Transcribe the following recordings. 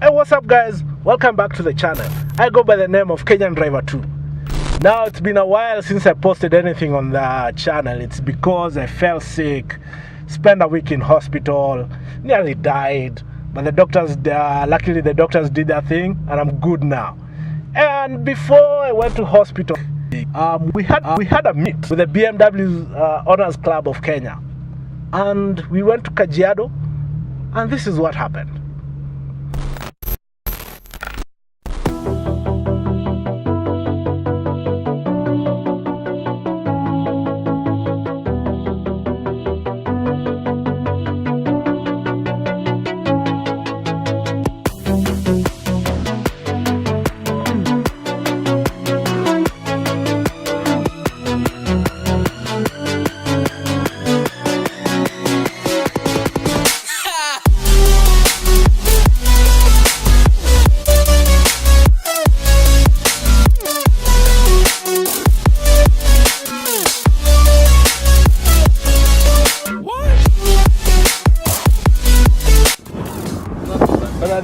Hey, what's up guys? Welcome back to the channel. I go by the name of Kenyan Driver 2. Now it's been a while since I posted anything on the channel. It's because I fell sick, spent a week in hospital, nearly died. But the doctors, luckily the doctors did their thing and I'm good now. And before I went to hospital, we had a meet with the BMW Owners Club of Kenya. And we went to Kajiado and this is what happened.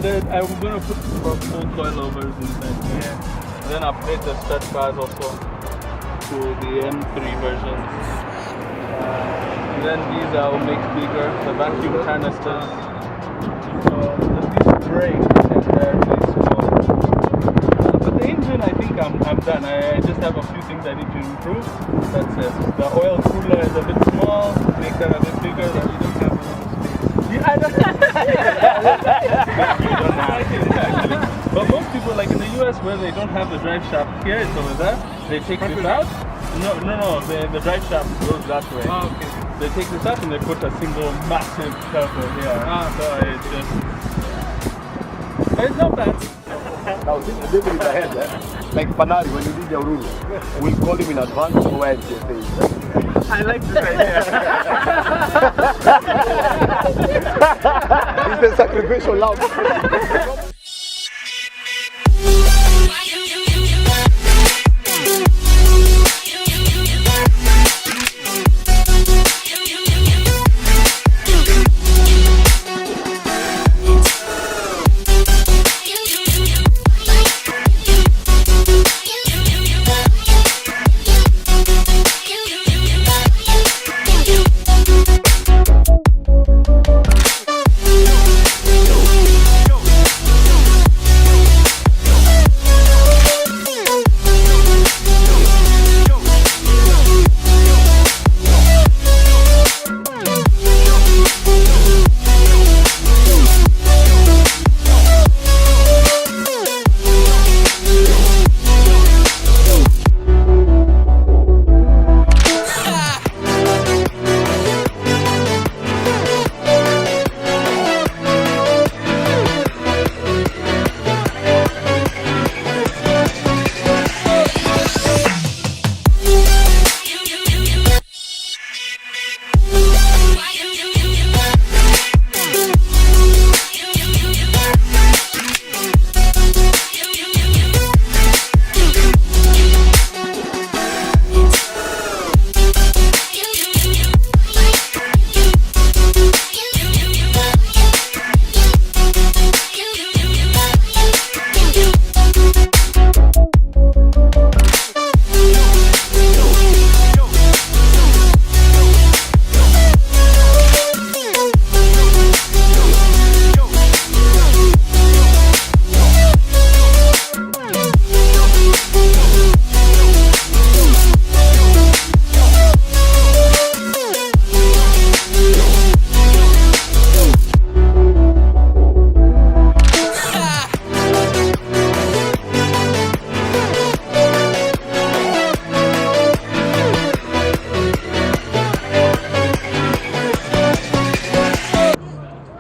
I'm going to put full coilovers inside here. And then upgrade the stud cars also to the M3 versions. And then these I'll make bigger, the vacuum canisters. So these brakes and they're really small. But the engine, I think I'm done. I just have a few things I need to improve. That's it. The oil cooler is a bit small, make that a bit bigger, that you don't have a lot of space. Yeah, I don't But most people, like in the US where they don't have the drive shaft here, it's over there, they take this out. No, the drive shaft goes that way. Oh, okay. They take this out and they put a single massive turbo here. So it's just... But it's not bad. Now since the devil is ahead, like Panari, when you did your rule, we'll call him in advance to where it's I like this idea. It's a sacrificial love.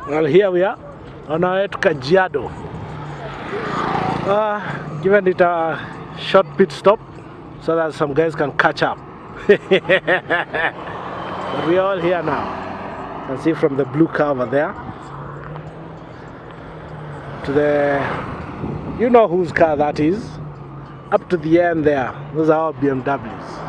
Well, here we are on our way to Kajiado. Given it a short pit stop so that some guys can catch up. But we're all here now. You can see from the blue car over there to the, you know whose car that is, up to the end there. Those are all BMWs.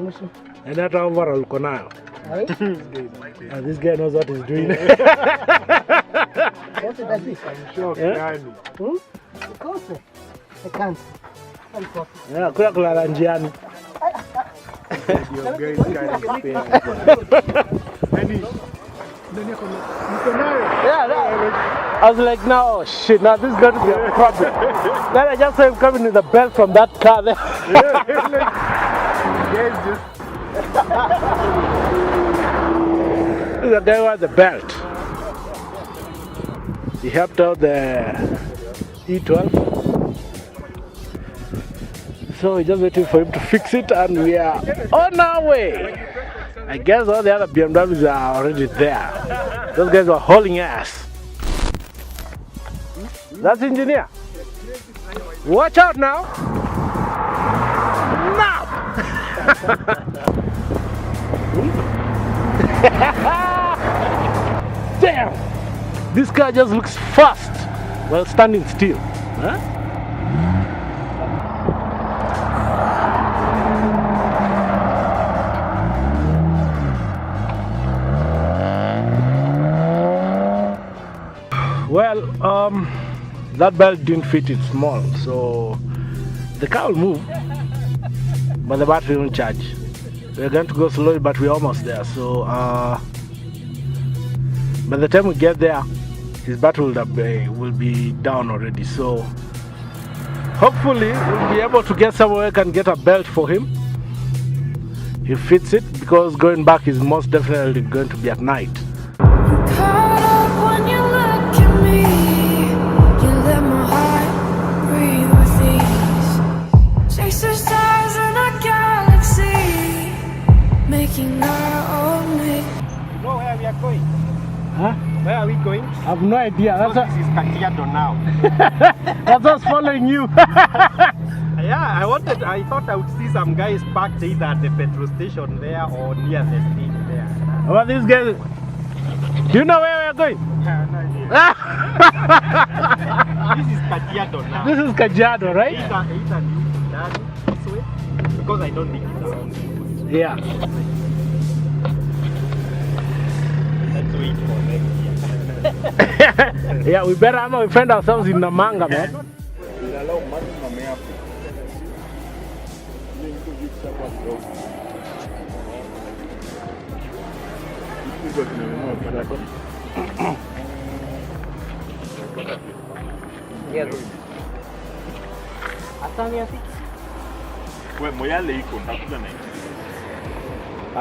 machine. And that overall uko nayo. This guy knows what he's doing. What did I do? I'm sure. Yeah. Of course. I can't. Yeah, kula kulala njiani. Your guys kind of spare. Yeah, I was like, no, shit, now this is going to be a problem. Then I just saw him coming with the belt from that car there. Guys just The guy with the belt. He helped out the E12. So we're just waiting for him to fix it and we are on our way. I guess all the other BMWs are already there. Those guys were hauling ass. That's engineer. Watch out now. Now. Damn. This car just looks fast while standing still. Huh? Well, that belt didn't fit it small, so the car will move, but the battery won't charge. We're going to go slowly, but we're almost there. So by the time we get there, his battery will be down already. So hopefully we'll be able to get somewhere we can get a belt for him. He fits it because going back is most definitely going to be at night. Huh? Where are we going? I have no idea. That's This is Kajiado now. that's what's following you. Yeah, I thought I would see some guys parked either at the petrol station there or near the stage there. What these guys? Do you know where we are going? Yeah, no idea. This is Kajiado now. This is Kajiado, right? Either this way, because I don't think it's around. Yeah. Let's wait for next year. Yeah, we better find ourselves in Namanga, man.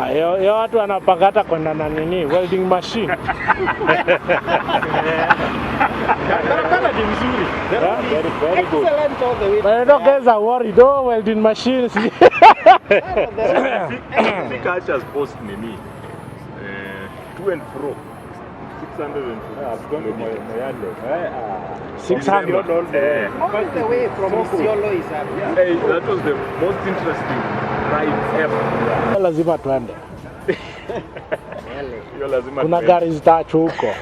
Hiyo watu wanapakata kwenda na nini, welding machine. Barabara ni mzuri. Very good. Excellent all the way. But those guys are worried, oh, welding machines. The cultures post nini to and fro 600 and I've gone to Moyale 600 all the way from Isiolo is up. Hey, that was the most interesting ride ever. Lazima tuende. Hiyo lazima Kuna gari zitaachwa huko.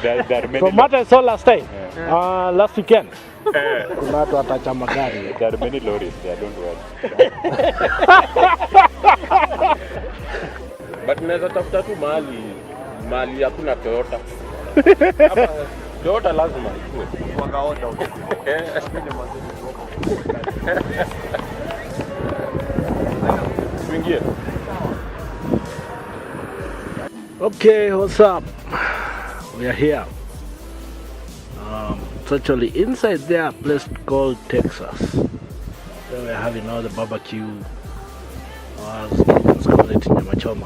there are many From what I saw last time, last weekend, kuna watu watacha magari. there are many lorries there, don't worry. But naweza tafuta tu mahali hakuna Toyota. Hapa Toyota lazima ikue. Wakaoda huko. Tuingie. Okay, what's up? We are here. It's actually inside there, a place called Texas. There we're having all the barbecue. Let's call it nyama choma.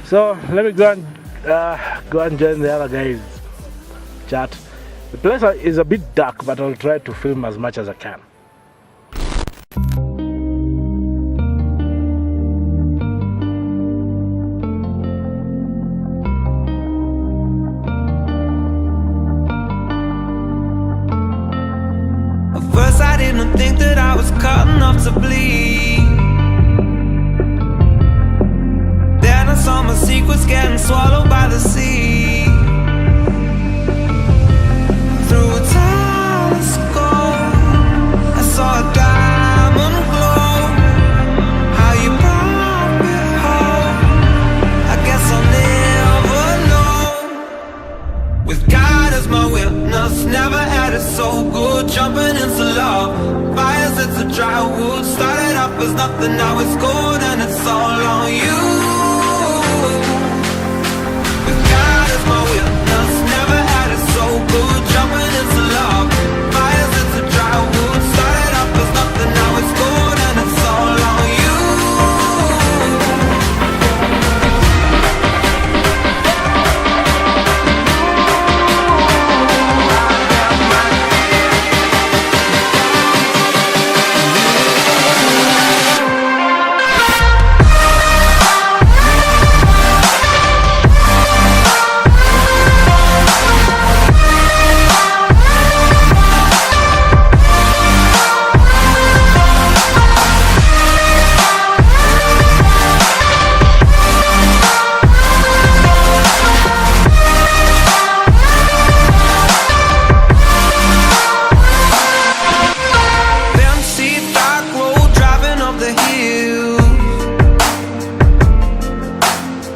So let me go and join the other guys' chat. The place is a bit dark, but I'll try to film as much as I can. First I didn't think that I was cut enough to bleed. Then I saw my secrets getting swallowed by the sea. Through a telescope I saw a diamond glow. God is my witness, never had it so good. Jumping into love, fires into dry wood. Started off as nothing, now it's gold, and it's all on you. God is my witness, never had it so good. Jumping into love, fires into dry wood. Started off as nothing, now it's gold, and it's all on you.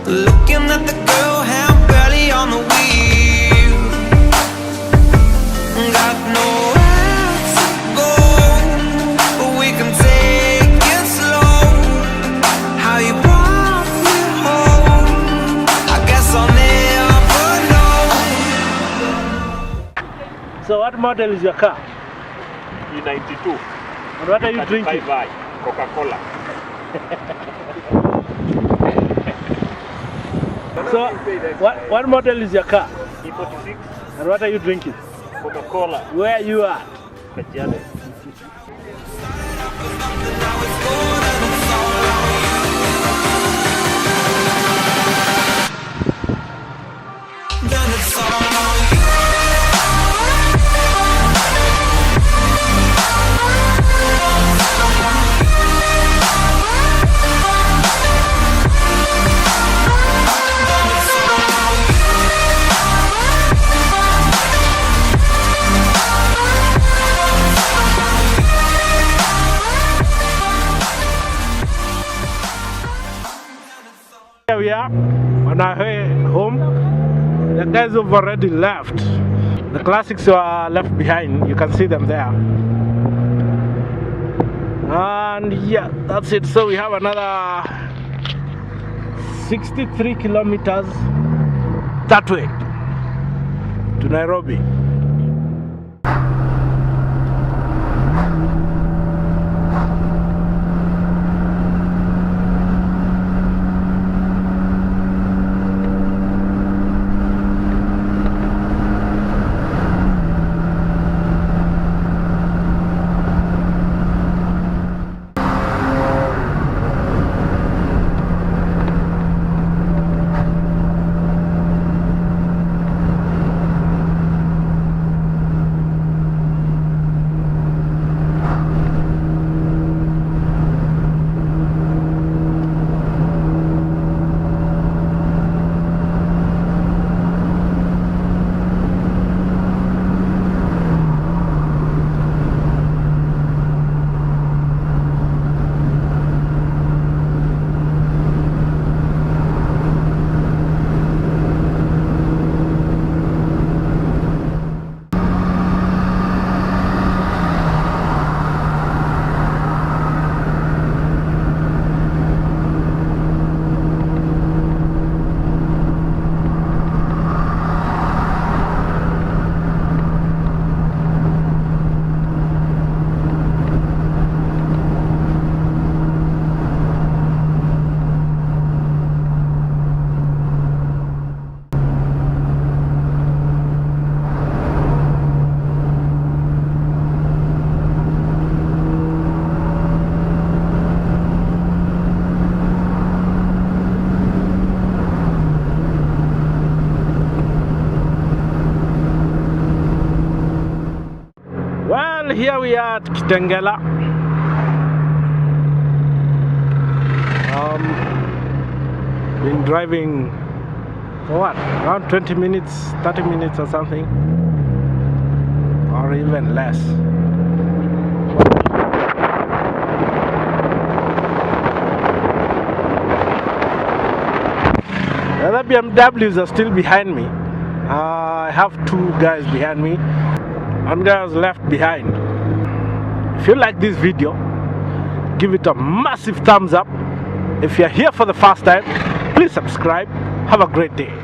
Looking at the girl, hand barely on the wheel. Got nowhere to go, but we can take it slow. How you brought me home, I guess I'll never know. So what model is your car? E92. And what are you drinking? Coca-Cola. So what model is your car? E46. And what are you drinking? Coca-Cola. Where you are? Kajiado. Then it's all on you. Here we are on our way home. The guys have already left. The classics are left behind. You can see them there. And yeah, that's it. So we have another 63 kilometers that way to Nairobi. Here we are at Kitengela. Been driving for what? Around 20 minutes, 30 minutes or something, or even less. The other BMWs are still behind me. I have 2 guys behind me. One guy was left behind. If you like this video, give it a massive thumbs up. If you're here for the first time, please subscribe. Have a great day.